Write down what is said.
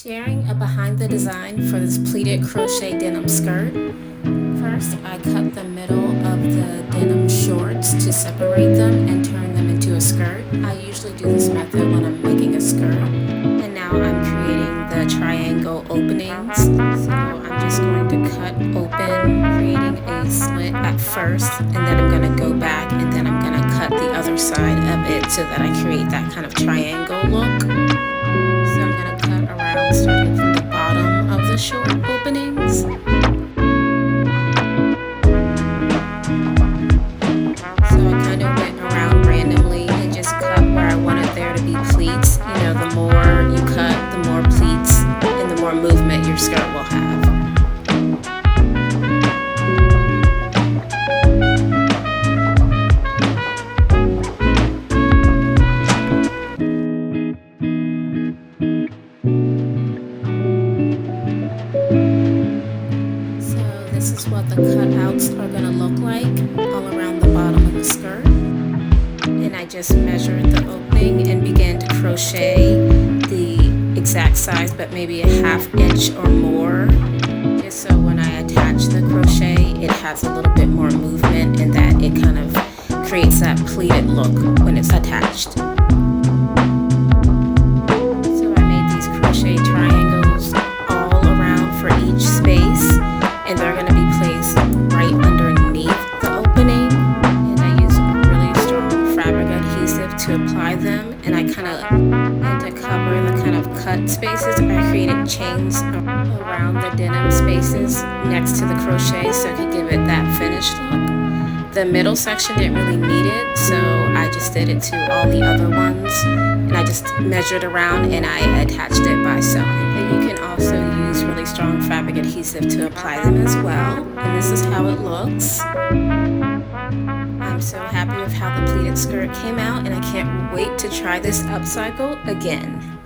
Sharing a behind the design for this pleated crochet denim skirt. First, I cut the middle of the denim shorts to separate them and turn them into a skirt. I usually do this method when I'm making a skirt. And now I'm creating the triangle openings. So I'm just going to cut open, creating a slit at first, and then I'm going to go back and then I'm going to cut the other side of it so that I create that kind of triangle look. So I'm going to cut around starting from the bottom of the short openings. So I kind of went around randomly and just cut where I wanted there to be pleats. You know, the more you cut, the more pleats and the more movement your skirt will have. This is what the cutouts are going to look like all around the bottom of the skirt. And I just measured the opening and began to crochet the exact size, but maybe a ½ inch or more, just so when I attach the crochet it has a little bit more movement and that it kind of creates that pleated look when it's attached. So I made these crochet triangles all around for each space, and they're going to be placed right underneath the opening. And I use really strong fabric adhesive to apply them, and I kind of, and to cover the kind of cut spaces, I created chains around the denim spaces next to the crochet so it could give it that finished look. The middle section didn't really need it, so I just did it to all the other ones, and I just measured around and I attached it by sewing. And you can also use really strong fabric adhesive to apply them as well, and this is how it looks. I'm so happy with how the pleated skirt came out, and I can't wait to try this upcycle again.